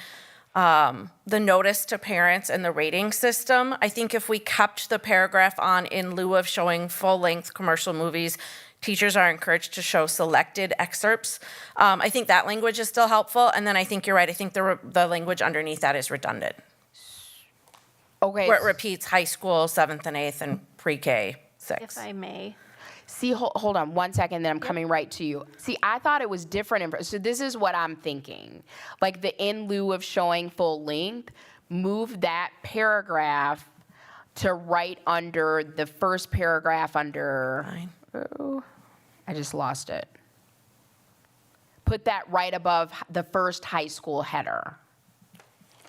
S11: the notice to parents and the rating system. I think if we kept the paragraph on in lieu of showing full-length commercial movies, teachers are encouraged to show selected excerpts. I think that language is still helpful, and then I think you're right. I think the language underneath that is redundant,
S1: Okay.
S11: where it repeats high school, 7th and 8th, and pre-K 6.
S2: If I may.
S1: See, hold on 1 second, then I'm coming right to you. See, I thought it was different. So this is what I'm thinking. Like the in lieu of showing full length, move that paragraph to right under the first paragraph under, oh, I just lost it. Put that right above the first high school header.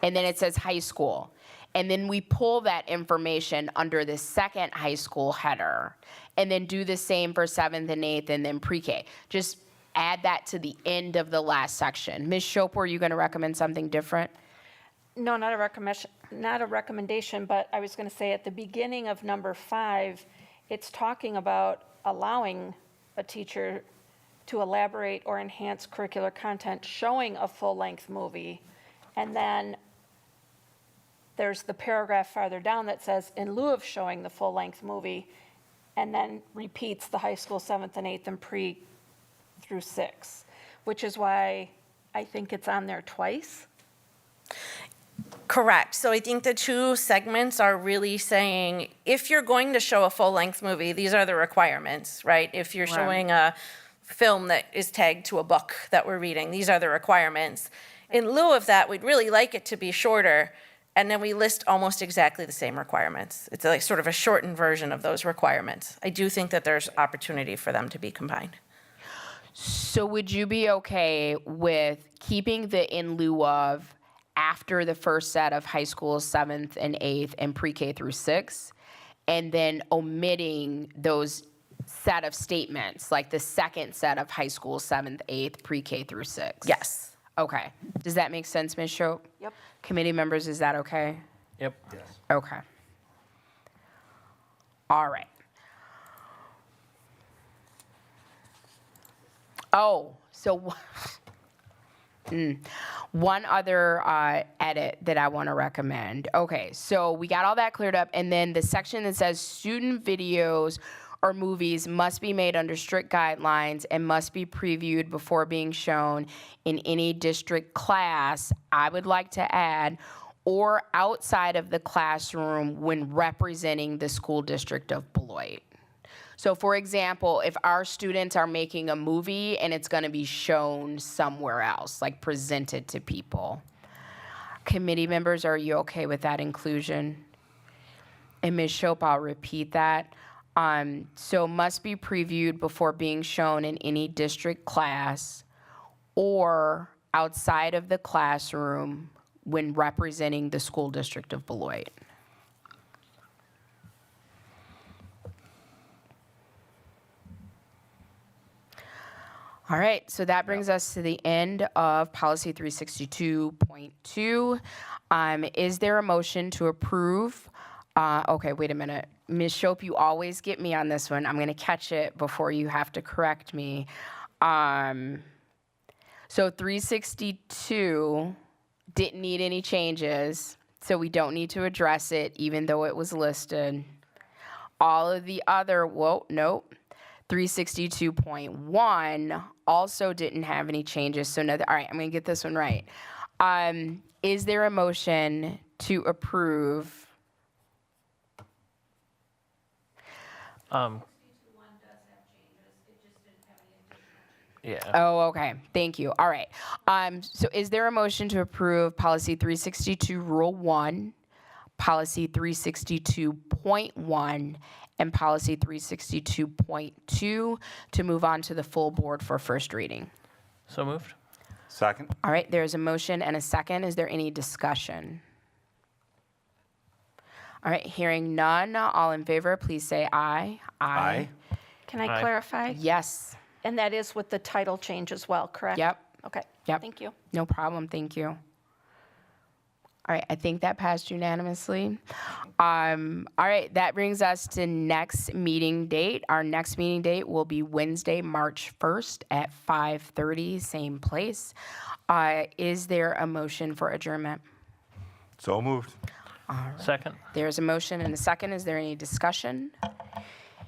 S1: And then it says high school. And then we pull that information under the second high school header, and then do the same for 7th and 8th and then pre-K. Just add that to the end of the last section. Ms. Shope, were you going to recommend something different?
S2: No, not a recommendation, but I was going to say at the beginning of number 5, it's talking about allowing a teacher to elaborate or enhance curricular content showing a full-length movie. And then there's the paragraph farther down that says, in lieu of showing the full-length movie, and then repeats the high school 7th and 8th and pre through 6, which is why I think it's on there twice.
S11: Correct. So I think the two segments are really saying, if you're going to show a full-length movie, these are the requirements, right? If you're showing a film that is tagged to a book that we're reading, these are the requirements. In lieu of that, we'd really like it to be shorter, and then we list almost exactly the same requirements. It's like sort of a shortened version of those requirements. I do think that there's opportunity for them to be combined.
S1: So would you be okay with keeping the in lieu of after the first set of high school 7th and 8th and pre-K through 6, and then omitting those set of statements, like the second set of high school 7th, 8th, pre-K through 6?
S11: Yes.
S1: Okay. Does that make sense, Ms. Shope?
S2: Yep.
S1: Committee members, is that okay?
S3: Yep.
S1: Okay. All right. Oh, so one other edit that I want to recommend. Okay, so we got all that cleared up, and then the section that says student videos or movies must be made under strict guidelines and must be previewed before being shown in any district class. I would like to add, or outside of the classroom when representing the school district of Beloit. So for example, if our students are making a movie and it's gonna be shown somewhere else, like presented to people. Committee members, are you okay with that inclusion? And Ms. Shope, I'll repeat that. So must be previewed before being shown in any district class or outside of the classroom when representing the school district of Beloit. All right, so that brings us to the end of policy 362.2. Is there a motion to approve? Okay, wait a minute. Ms. Shope, you always get me on this one. I'm gonna catch it before you have to correct me. So 362 didn't need any changes, so we don't need to address it even though it was listed. All of the other, nope. 362.1 also didn't have any changes, so all right, I'm gonna get this one right. Is there a motion to approve?
S3: Yeah.
S1: Oh, okay, thank you, all right. So is there a motion to approve policy 362 rule 1, policy 362.1, and policy 362.2 to move on to the full board for first reading?
S3: So moved.
S4: Second?
S1: All right, there's a motion and a second. Is there any discussion? All right, hearing none, all in favor, please say aye.
S4: Aye.
S2: Can I
S3: Aye.
S2: clarify?
S1: Yes.
S2: And that is with the title change as well, correct?
S1: Yep.
S2: Okay.
S1: Yep.
S2: Thank you.
S1: No problem, thank you. All right, I think that passed unanimously. All right, that brings us to next meeting date. Our next meeting date will be Wednesday, March 1st at 5:30, same place. Is there a motion for adjournment?
S4: So moved.
S3: Second.
S1: There's a motion and a second. Is there any discussion?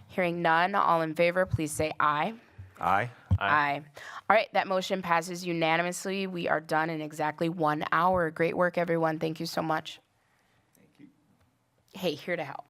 S1: Hearing none, all in favor, please say aye.
S4: Aye.
S1: Aye. All right, that motion passes unanimously. We are done in exactly 1 hour. Great work, everyone. Thank you so much. Thank you. Hey, here to help.